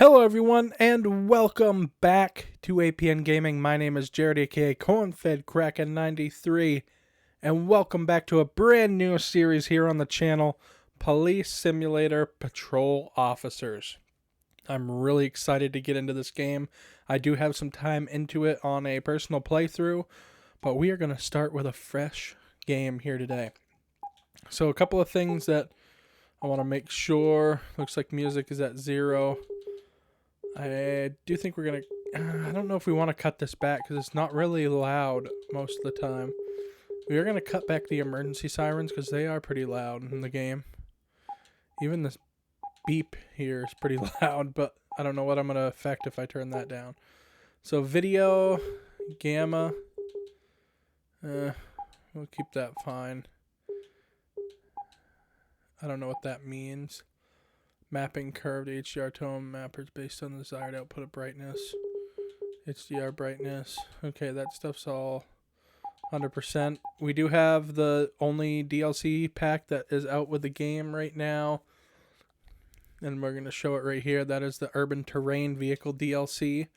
Hello everyone and welcome back to APN Gaming. My name is Jared aka Cornfed Kraken 93 and welcome back to a brand new series here on the channel, Police Simulator Patrol Officers. I'm really excited to get into this game. I do have some time into it on a personal playthrough, but we are going to start with a fresh game here today. So a couple of things that I want to make sure. Looks like music is at 0. I do think we're going to... I don't know if we want to cut this back because it's not really loud most of the time. We are going to cut back the emergency sirens because they are pretty loud in the game. Even this beep here is pretty loud, but I don't know what I'm going to affect if I turn that down. So video, gamma, we'll keep that fine. I don't know what that means. Mapping curved HDR tone mappers based on the desired output of brightness. HDR brightness. Okay, that stuff's all 100%. We do have the only DLC pack that is out with the game right now. And we're going to show it right here. That is the Urban Terrain Vehicle DLC.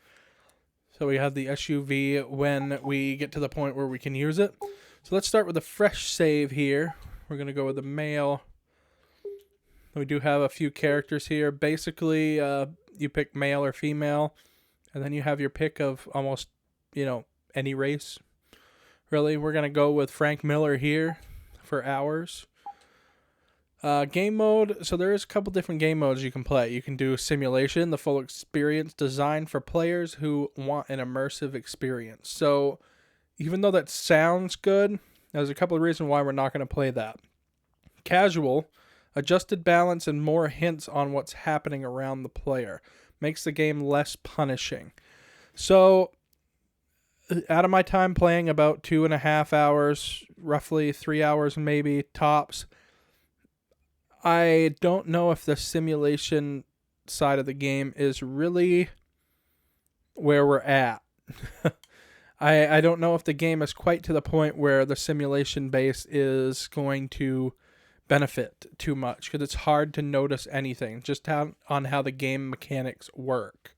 So we have the SUV when we get to the point where we can use it. So let's start with a fresh save here. We're going to go with the male. We do have a few characters here. Basically, you pick male or female, and then you have your pick of almost, any race. Really, we're going to go with Frank Miller here for hours. Game mode. So there is a couple different game modes you can play. You can do simulation, the full experience designed for players who want an immersive experience. So even though that sounds good, there's a couple of reasons why we're not going to play that. Casual. Adjusted balance and more hints on what's happening around the player. Makes the game less punishing. So, out of my time playing about 2.5 hours, roughly 3 hours maybe, tops, I don't know if the simulation side of the game is really where we're at. I don't know if the game is quite to the point where the simulation base is going to benefit too much because it's hard to notice anything just on how the game mechanics work.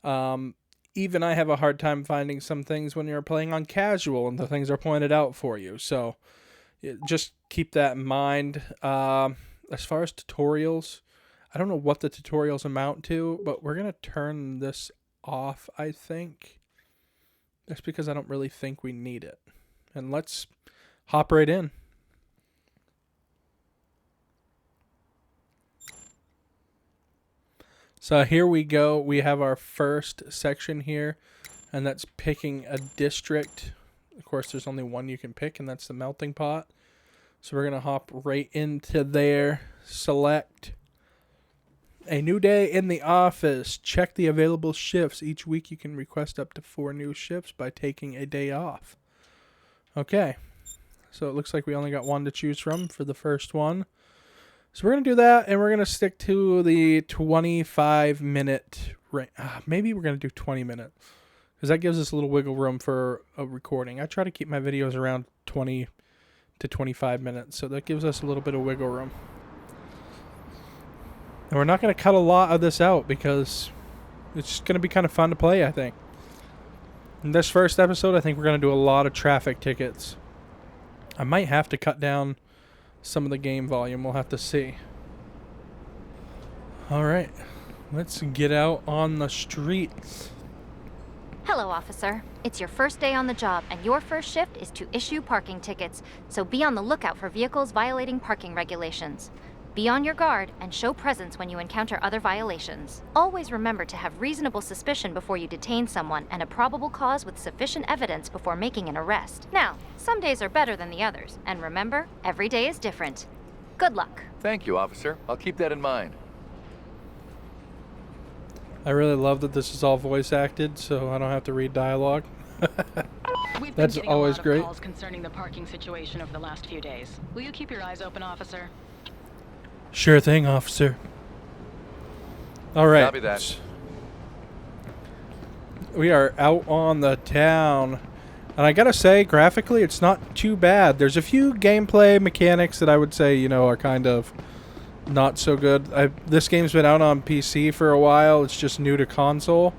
Even I have a hard time finding some things when you're playing on casual and the things are pointed out for you. So just keep that in mind. As far as tutorials, I don't know what the tutorials amount to, but we're going to turn this off, I think. That's because I don't really think we need it. And let's hop right in. So here we go. We have our first section here, and that's picking a district. Of course, there's only one you can pick, and that's the melting pot. So we're going to hop right into there. Select a new day in the office. Check the available shifts. Each week you can request up to 4 new shifts by taking a day off. Okay. So it looks like we only got one to choose from for the first one. So we're going to do that, and we're going to stick to the 25-minute range. Maybe we're going to do 20 minutes, because that gives us a little wiggle room for a recording. I try to keep my videos around 20 to 25 minutes, so that gives us a little bit of wiggle room. And we're not going to cut a lot of this out, because it's just going to be kind of fun to play, I think. In this first episode, I think we're going to do a lot of traffic tickets. I might have to cut down some of the game volume. We'll have to see. Alright, let's get out on the streets. Hello, officer. It's your first day on the job, and your first shift is to issue parking tickets, so be on the lookout for vehicles violating parking regulations. Be on your guard and show presence when you encounter other violations. Always remember to have reasonable suspicion before you detain someone and a probable cause with sufficient evidence before making an arrest. Now, some days are better than the others, and remember, every day is different. Good luck. Thank you, officer. I'll keep that in mind. I really love that this is all voice acted, so I don't have to read dialogue. That's always great. We've been getting a lot of calls concerning the parking situation over the last few days. Will you keep your eyes open, officer? Sure thing, officer. All right. Copy that. We are out on the town. And I gotta say, graphically, it's not too bad. There's a few gameplay mechanics that I would say, are kind of not so good. This game's been out on PC for a while. It's just new to console.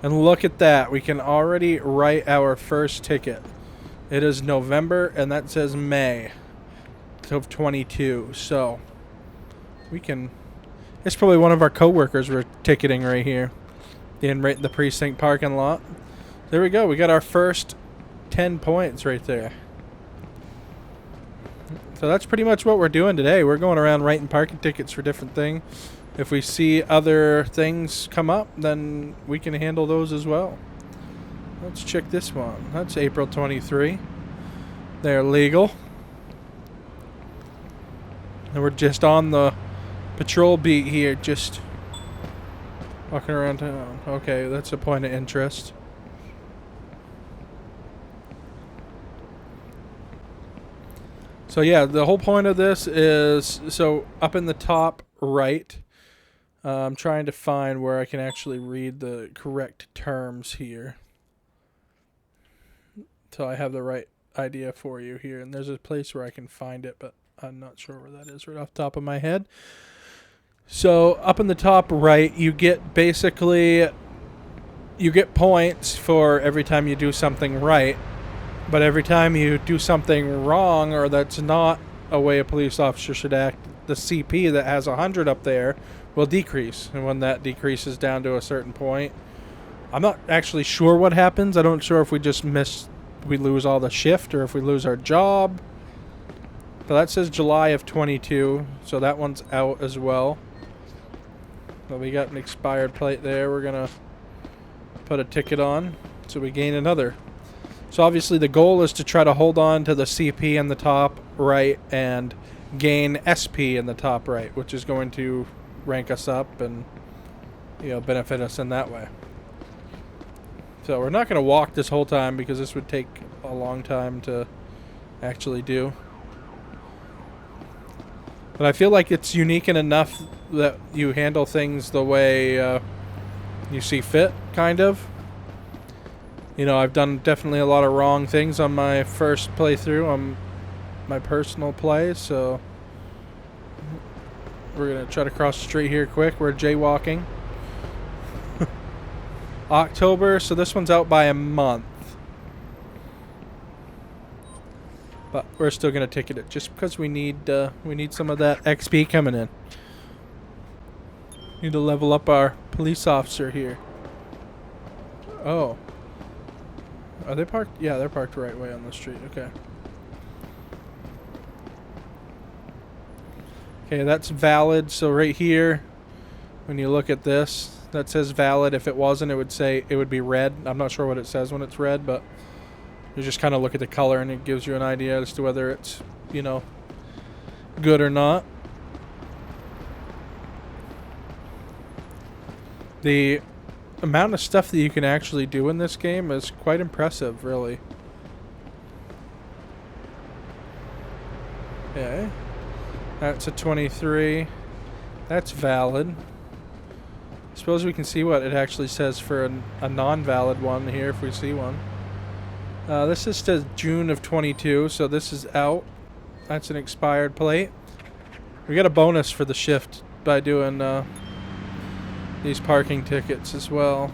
And look at that. We can already write our first ticket. It is November, and that says May of 22. So we can... It's probably one of our coworkers we're ticketing right here. Right in the precinct parking lot. There we go. We got our first 10 points right there. So that's pretty much what we're doing today. We're going around writing parking tickets for different things. If we see other things come up, then we can handle those as well. Let's check this one. That's April 23. They're legal. And we're just on the patrol beat here, just walking around town. Okay, that's a point of interest. So yeah, the whole point of this is, so up in the top right, I'm trying to find where I can actually read the correct terms here. So I have the right idea for you here. And there's a place where I can find it, but I'm not sure where that is right off the top of my head. So up in the top right, you get basically, you get points for every time you do something right. But every time you do something wrong, or that's not a way a police officer should act, the CP that has 100 up there will decrease. And when that decreases down to a certain point, I'm not actually sure what happens. I'm not sure if we just we lose all the shift, or if we lose our job. But that says July of 22, so that one's out as well. So we got an expired plate there. We're going to put a ticket on, so we gain another. So obviously the goal is to try to hold on to the CP in the top right and gain SP in the top right, which is going to rank us up and, you know, benefit us in that way. So we're not going to walk this whole time because this would take a long time to actually do. But I feel like it's unique and enough that you handle things the way you see fit, kind of. You know, I've done definitely a lot of wrong things on my first playthrough, on my personal play, so we're going to try to cross the street here quick. We're jaywalking. October, so this one's out by a month. But we're still going to ticket it just because we need some of that XP coming in. Need to level up our police officer here. Oh. Are they parked? Yeah, they're parked the right way on the street. Okay. Okay, that's valid. So right here, when you look at this, that says valid. If it wasn't, it would say, it would be red. I'm not sure what it says when it's red, but you just kind of look at the color and it gives you an idea as to whether it's, you know, good or not. The amount of stuff that you can actually do in this game is quite impressive, really. Okay. That's a 23. That's valid. Suppose we can see what it actually says for a non-valid one here, if we see one. This just says June of 22, so this is out. That's an expired plate. We got a bonus for the shift by doing these parking tickets as well.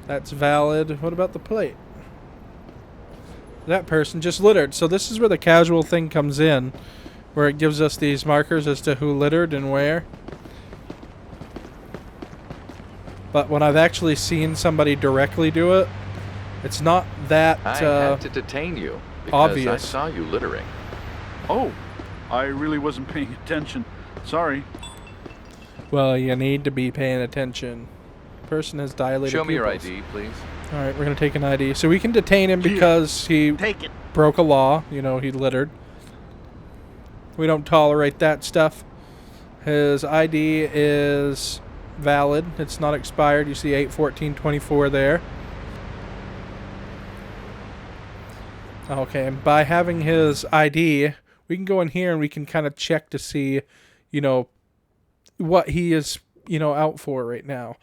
That's valid. What about the plate? That person just littered. So this is where the casual thing comes in, where it gives us these markers as to who littered and where. But when I've actually seen somebody directly do it, it's not that I had to detain you because obvious. I saw you littering. Oh, I really wasn't paying attention. Sorry. Well, you need to be paying attention. Person has dilated Show me your pupils. ID, please. All right, we're going to take an ID. So we can detain him because he Take it. broke a law. You know, he littered. We don't tolerate that stuff. His ID is valid. It's not expired. You see 8/14/24 there. Okay, and by having his ID, we can go in here and we can kind of check to see, you know, what he is, you know, out for right now.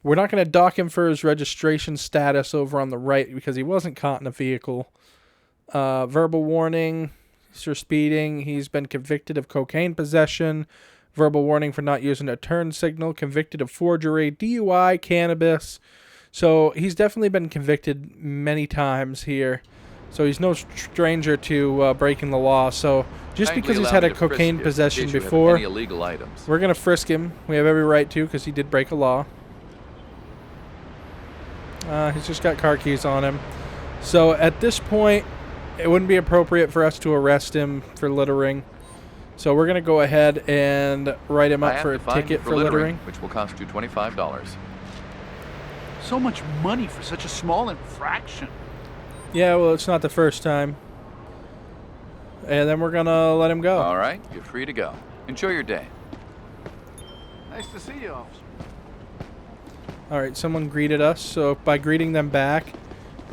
We're not going to dock him for his registration status over on the right because he wasn't caught in a vehicle. Verbal warning for speeding. He's been convicted of cocaine possession, verbal warning for not using a turn signal, convicted of forgery, DUI, cannabis. So he's definitely been convicted many times here. So he's no stranger to breaking the law. So just Kindly because he's allow had me a to frisk cocaine you in possession case you have before, any illegal items. we're going to frisk him. We have every right to because he did break a law. He's just got car keys on him. So at this point, it wouldn't be appropriate for us to arrest him for littering. So we're going to go ahead and write him I up have for a to fine you ticket for littering. which will cost you $25. So much money for such a small infraction. Yeah, well, it's not the first time. And then we're going to let him go. All right, you're free to go. Enjoy your day. Nice to see you, officer. All right, someone greeted us. So by greeting them back,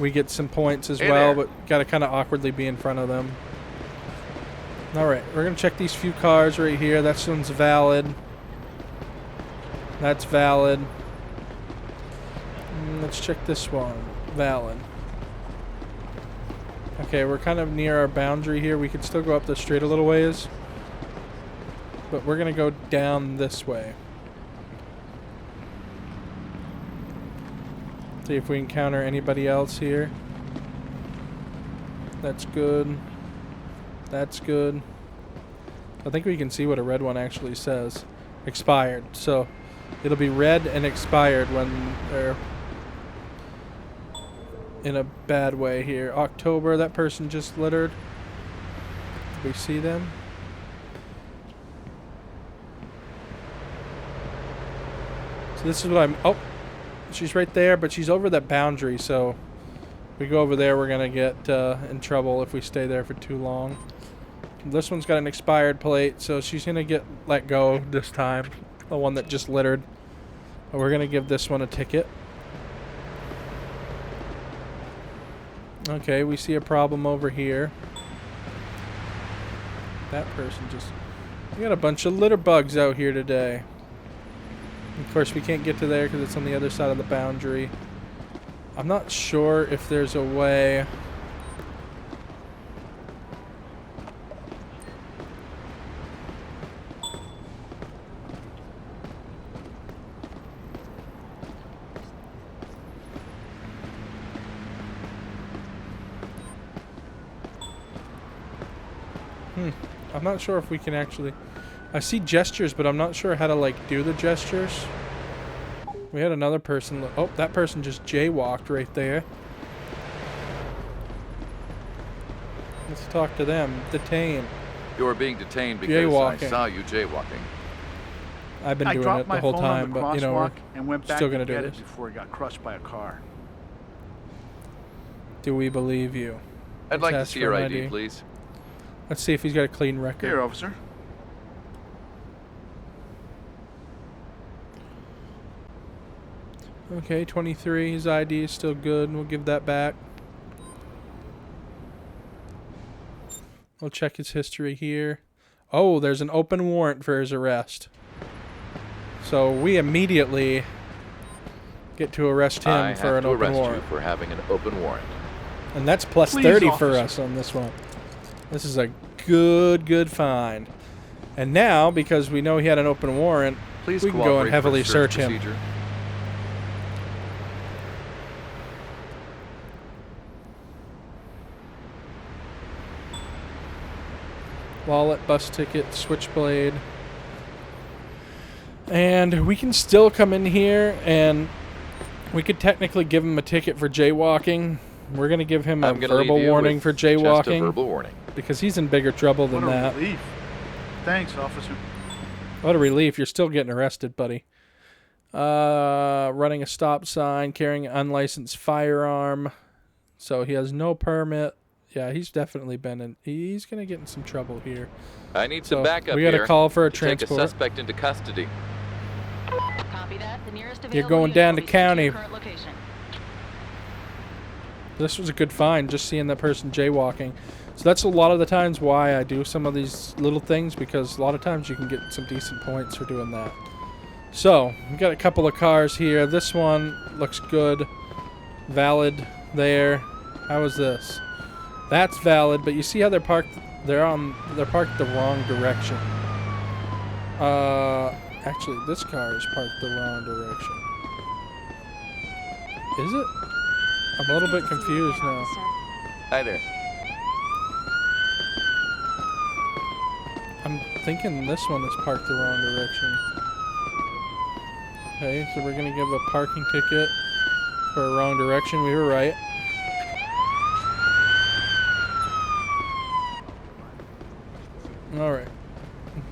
we get some points as Hey well, there. but got to kind of awkwardly be in front of them. All right, we're going to check these few cars right here. That one's valid. That's valid. Let's check this one. Valid. Okay, we're kind of near our boundary here. We could still go up the street a little ways. But we're going to go down this way. See if we encounter anybody else here. That's good. That's good. I think we can see what a red one actually says. Expired. So it'll be red and expired when they're in a bad way here. October, that person just littered. Do we see them? So this is what I'm... Oh! She's right there, but she's over that boundary, so if we go over there, we're going to get in trouble if we stay there for too long. This one's got an expired plate, so she's going to get let go this time. The one that just littered. But we're going to give this one a ticket. Okay, we see a problem over here. That person just... We got a bunch of litter bugs out here today. Of course, we can't get to there because it's on the other side of the boundary. I'm not sure if there's a way... I'm not sure if we can actually... I see gestures, but I'm not sure how to, like, do the gestures. We had another person... Oh, that person just jaywalked right there. Let's talk to them. Detain. You are being detained because Jaywalking. I saw you jaywalking. I've been I doing dropped it the my whole phone time, on the but, you know, we're crosswalk and went back still to gonna do get this. it before it got crushed by a car. Do we believe you? I'd Let's like to ask see for your an ID, please. Let's see if he's got a clean record. Here, officer. Okay, 23. His ID is still good. We'll give that back. We'll check his history here. Oh, there's an open warrant for his arrest. So we immediately get to arrest I him for have an to open arrest warrant. you for having an open warrant. And that's plus Please, 30 for officer. us on this one. This is a good find. And now, because we know he had an open warrant, Please we can go cooperate and for heavily the search him. procedure. Wallet, bus ticket, switchblade. And we can still come in here and we could technically give him a ticket for jaywalking. We're going to give him a I'm gonna verbal leave you warning with for just a jaywalking verbal warning. because he's in bigger trouble than What a that. relief. Thanks, officer. What a relief. You're still getting arrested, buddy. Running a stop sign, carrying an unlicensed firearm. So he has no permit. Yeah, he's definitely been in. He's going to get in some trouble here. I need So some backup we got to here call for a to take a transport. suspect into custody. Copy that. The nearest You're available going unit down will to be sent county. your current location. This was a good find, just seeing that person jaywalking. So that's a lot of the times why I do some of these little things, because a lot of times you can get some decent points for doing that. So, we got a couple of cars here. This one looks good. Valid there. How is this? That's valid, but you see how they're parked? They're parked the wrong direction. Actually, this car is parked the wrong direction. Is it? I'm a little bit confused now. Hi there. I'm thinking this one is parked the wrong direction. Okay, so we're gonna give a parking ticket for a wrong direction. We were right. Alright.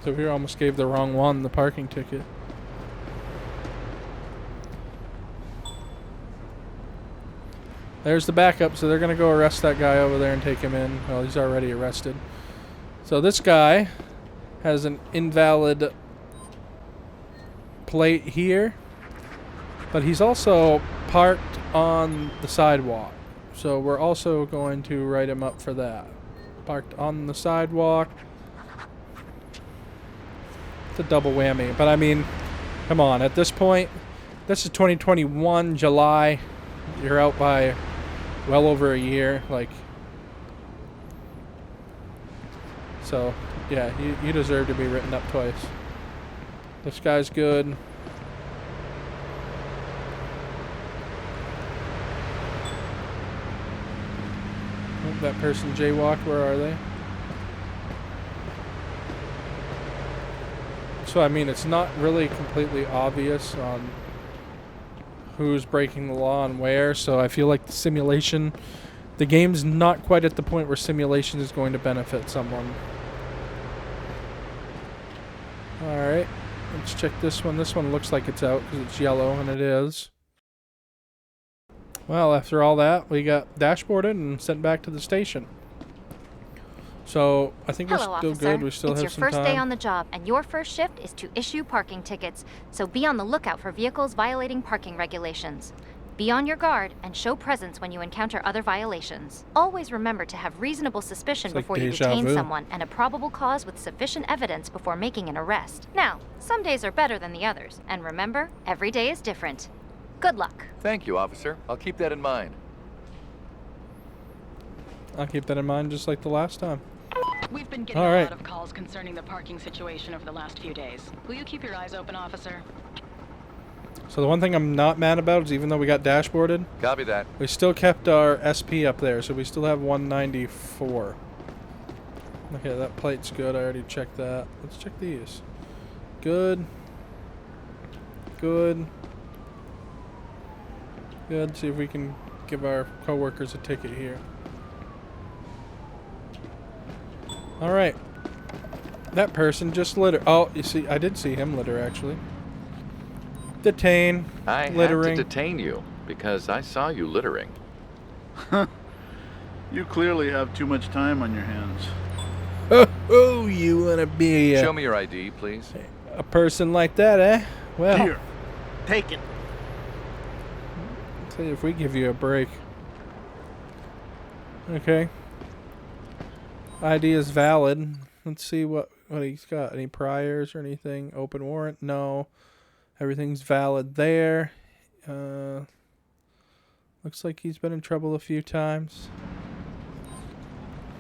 So we almost gave the wrong one the parking ticket. There's the backup, so they're gonna go arrest that guy over there and take him in. Well, he's already arrested. So this guy has an invalid plate here, but he's also parked on the sidewalk. So we're also going to write him up for that. Parked on the sidewalk. It's a double whammy, but I mean, come on, at this point, this is 2021, July. You're out by well over a year, like, so, yeah, you deserve to be written up twice. This guy's good. Oh, that person jaywalked, where are they? So, I mean, it's not really completely obvious on who's breaking the law and where, so I feel like the game's not quite at the point where simulation is going to benefit someone. Alright, let's check this one. This one looks like it's out because it's yellow, and it is. Well, after all that, we got dashboarded and sent back to the station. So, I think we're Hello, still officer. good. We still it's have your some first time. day on the job, and your first shift is to issue parking tickets. So be on the lookout for vehicles violating parking regulations. Be on your guard and show presence when you encounter other violations. Always remember to have reasonable suspicion It's like before you deja detain vu. someone and a probable cause with sufficient evidence before making an arrest. Now, some days are better than the others, and remember, every day is different. Good luck. Thank you, officer. I'll keep that in mind. I'll keep that in mind just like the last time. We've been getting All a right. lot of calls concerning the parking situation over the last few days. Will you keep your eyes open, officer? So the one thing I'm not mad about is even though we got dashboarded, Copy that. we still kept our SP up there, so we still have 194. Okay, that plate's good. I already checked that. Let's check these. Good. Good. Good. See if we can give our coworkers a ticket here. Alright. That person just litter. Oh, you see, I did see him litter, actually. Detain. I Littering. had to detain you because I saw you littering. You clearly have too much time on your hands. Oh, you want to be Show me your ID, please. a person like that, eh? Well, Here, take it. see if we give you a break. Okay. ID is valid. Let's see what he's got. Any priors or anything? Open warrant? No. Everything's valid there. Looks like he's been in trouble a few times.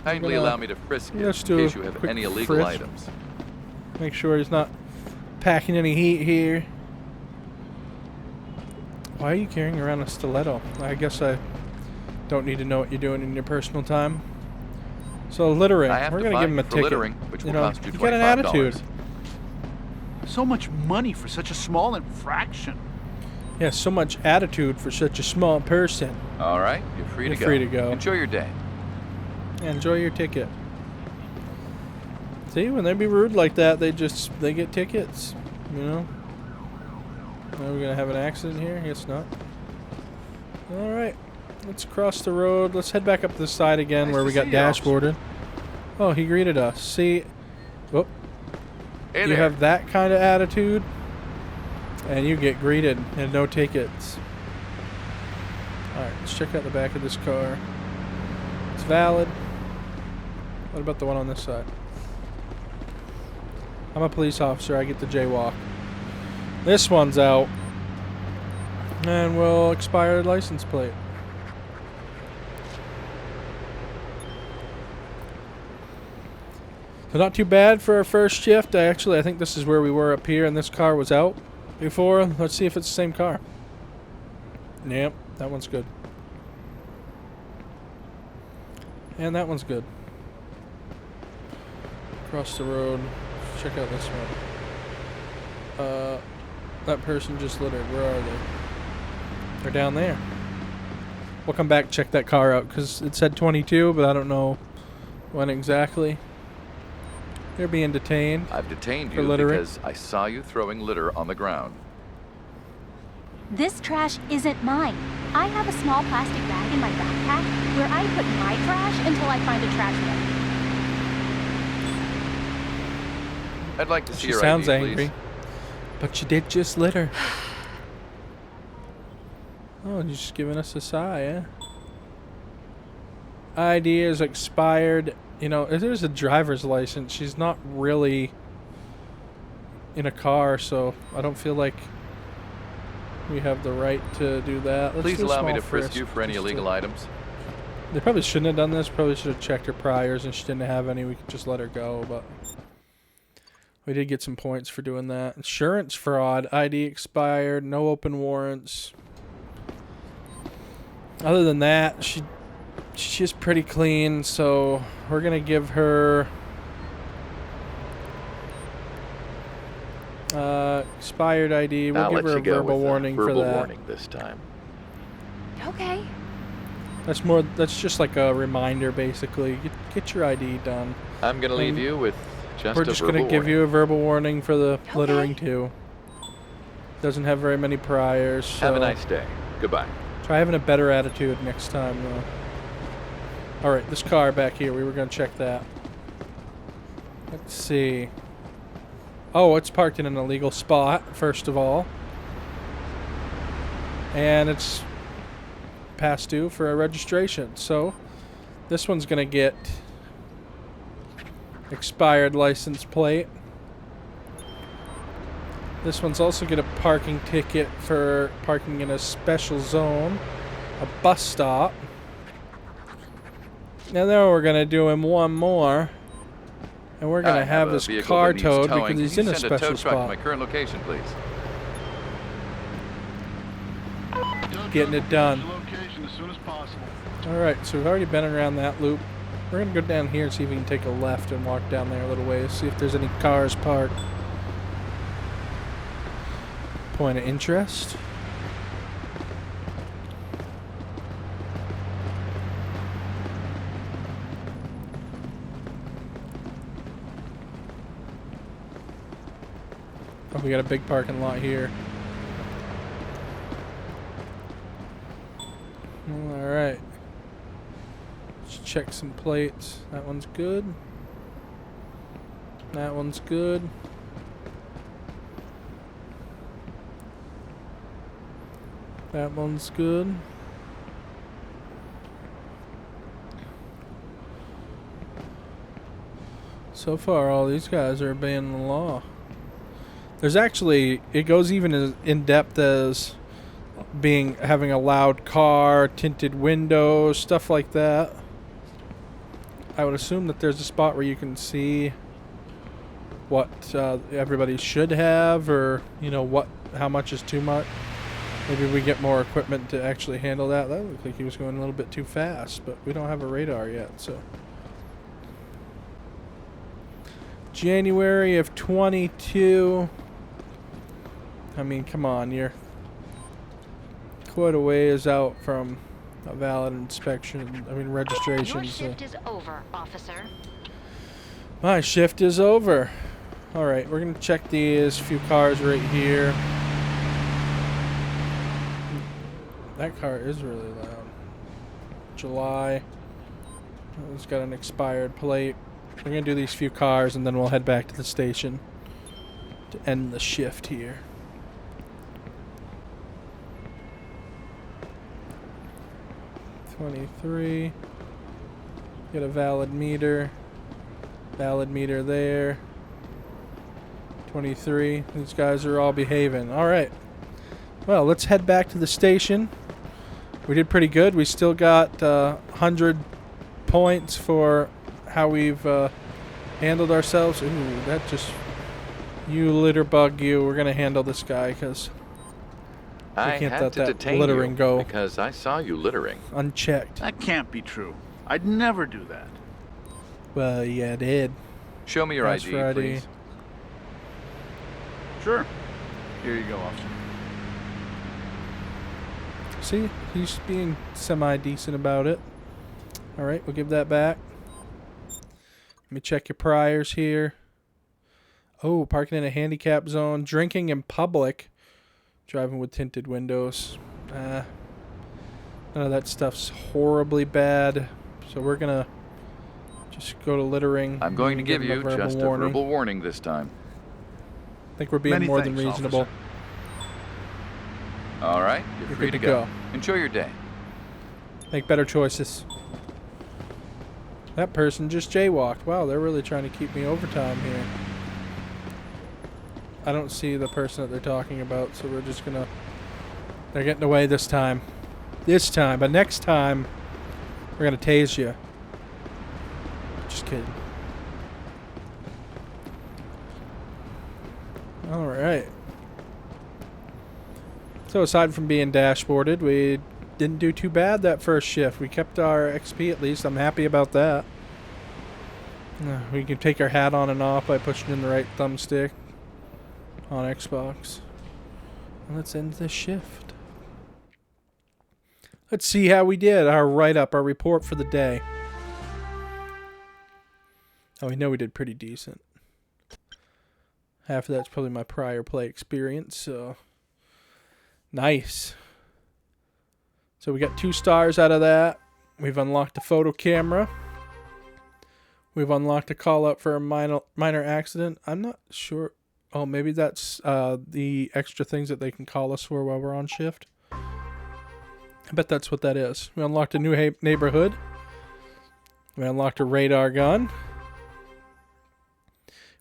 Kindly gonna- allow me to frisk you in let's do case a you have quick any illegal frisk. items. Make sure he's not packing any heat here. Why are you carrying around a stiletto? I guess I don't need to know what you're doing in your personal time. So littering, I have we're to gonna fine give him a you for ticket. littering, which will cost you you got an $25. attitude. So much money for such a small infraction. Yeah, so much attitude for such a small person. All right, you're free You're to go. free to go. Enjoy your day. Enjoy your ticket. See, when they be rude like that, they get tickets. You know. Are we gonna have an accident here? Guess not. All right, let's cross the road. Let's head back up this side again Nice where to we got see you, officer. dashboarded. Oh, he greeted us. See, whoop. Hey You there. have that kind of attitude, and you get greeted and no tickets. All right, let's check out the back of this car. It's valid. What about the one on this side? I'm a police officer. I get the jaywalk. This one's out. And we'll expire license plate. So not too bad for our first shift. I think this is where we were up here, and this car was out before. Let's see if it's the same car. Yep, that one's good. And that one's good. Across the road. Check out this one. That person just littered. Where are they? They're down there. We'll come back and check that car out, because it said 22, but I don't know when exactly. You're being detained. I've detained for you littering. because I saw you throwing litter on the ground. This trash isn't mine. I have a small plastic bag in my backpack where I put my trash until I find a trash bin. I'd like to see She your sounds ID, angry. please. But you did just litter. Oh, you're just giving us a sigh, eh? ID is expired. You know, if there's a driver's license, she's not really in a car, so I don't feel like we have the right to do that. Let's Please do a allow me small to frisk frisk, you for any just to- illegal items. They probably shouldn't have done this. Probably should have checked her priors, and she didn't have any. We could just let her go, but we did get some points for doing that. Insurance fraud. ID expired. No open warrants. Other than that, she's pretty clean, so we're gonna give her expired ID. We'll I'll give let her you a go verbal with warning verbal for that. warning this time. Okay. That's just like a reminder, basically. Get your ID done. I'm gonna leave And you with just We're a just verbal gonna give warning. you a verbal warning for the Okay. littering too. Doesn't have very many priors. So Have a nice day. Goodbye. try having a better attitude next time, though. All right, this car back here. We were gonna check that. Let's see. Oh, it's parked in an illegal spot, first of all. And it's past due for a registration. So, this one's going to get expired license plate. This one's also get a parking ticket for parking in a special zone, a bus stop. Now then we're going to do him one more. And we're going I to have a this vehicle car that needs towed towing. because he's Can in you a send special tow truck to spot. my current location, please. Getting it done. Location as soon as possible. Alright, so we've already been around that loop. We're going to go down here and see if we can take a left and walk down there a little ways. See if there's any cars parked. Point of interest. Oh, we got a big parking lot here. Alright. Let's check some plates. That one's good. That one's good. That one's good. So far, all these guys are obeying the law. There's actually, it goes even as in depth as having a loud car, tinted windows, stuff like that. I would assume that there's a spot where you can see what everybody should have, or how much is too much. Maybe we get more equipment to actually handle that. That looked like he was going a little bit too fast, but we don't have a radar yet, so. January of 22. I mean, come on, you're quite a ways out from a valid inspection. I mean, registration. Your shift is over, officer. My shift is over. All right, we're gonna check these few cars right here. That car is really loud. July. It's got an expired plate. We're gonna do these few cars and then we'll head back to the station to end the shift here. $23. Get a valid meter. Valid meter there. 23. These guys are all behaving. All right. Well, let's head back to the station. We did pretty good. We still got 100 points for how we've handled ourselves. Ooh, that just... You litter bug, you. We're going to handle this guy because I can't had let to that detain littering you go because I saw you littering. unchecked. That can't be true. I'd never do that. Well, yeah, I did. Show me your Ask ID, for ID. please. Sure. Here you go, officer. See, he's being semi-decent about it. All right, we'll give that back. Let me check your priors here. Oh, parking in a handicap zone, drinking in public, driving with tinted windows. None of that stuff's horribly bad, so we're gonna just go to littering. I'm going to and give him you just a verbal warning this time. I think we're being Many more than thanks, reasonable. officer. All right, you're You're free good to to go. go. Enjoy your day. Make better choices. That person just jaywalked. Wow, they're really trying to keep me overtime here. I don't see the person that they're talking about, so we're just gonna... They're getting away this time. This time. But next time, we're gonna tase you. Just kidding. Alright. So aside from being dashboarded, we didn't do too bad that first shift. We kept our XP at least. I'm happy about that. We can take our hat on and off by pushing in the right thumbstick on Xbox. And let's end this shift. Let's see how we did. Our write-up, our report for the day. Oh, we know we did pretty decent. Half of that's probably my prior play experience, so... Nice. So we got 2 stars out of that. We've unlocked a photo camera. We've unlocked a call up for a minor accident. I'm not sure... Oh, maybe that's the extra things that they can call us for while we're on shift. I bet that's what that is. We unlocked a new neighborhood. We unlocked a radar gun.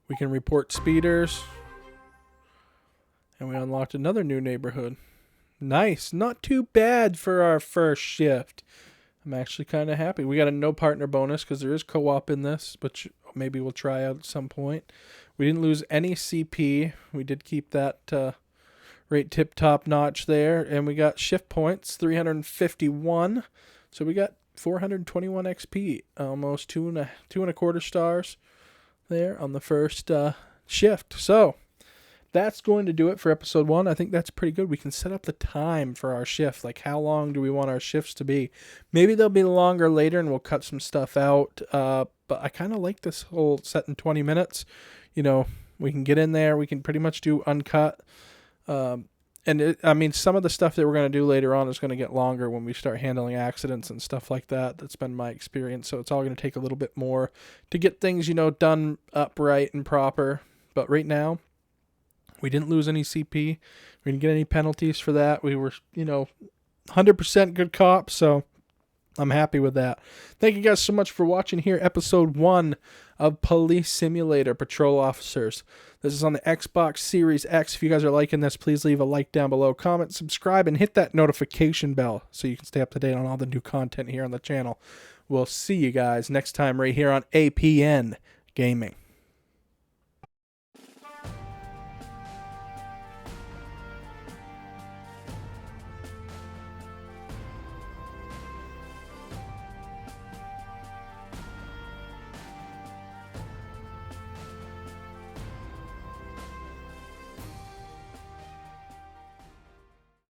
We can report speeders. And we unlocked another new neighborhood. Nice. Not too bad for our first shift. I'm actually kind of happy. We got a no partner bonus because there is co-op in this, which maybe we'll try out at some point. We didn't lose any CP. We did keep that rate tip top notch there. And we got shift points, 351. So we got 421 XP, almost two and a quarter stars there on the first shift. So that's going to do it for episode 1. I think that's pretty good. We can set up the time for our shift. Like, how long do we want our shifts to be? Maybe they'll be longer later and we'll cut some stuff out. But I kind of like this whole set in 20 minutes. You know, we can get in there. We can pretty much do uncut. I mean, some of the stuff that we're going to do later on is going to get longer when we start handling accidents and stuff like that. That's been my experience. So it's all going to take a little bit more to get things, you know, done upright and proper. But right now, we didn't lose any CP. We didn't get any penalties for that. We were, you know, 100% good cops. So I'm happy with that. Thank you guys so much for watching here. Episode 1 of Police Simulator Patrol Officers. This is on the Xbox Series X. If you guys are liking this, please leave a like down below, comment, subscribe, and hit that notification bell so you can stay up to date on all the new content here on the channel. We'll see you guys next time right here on APN Gaming.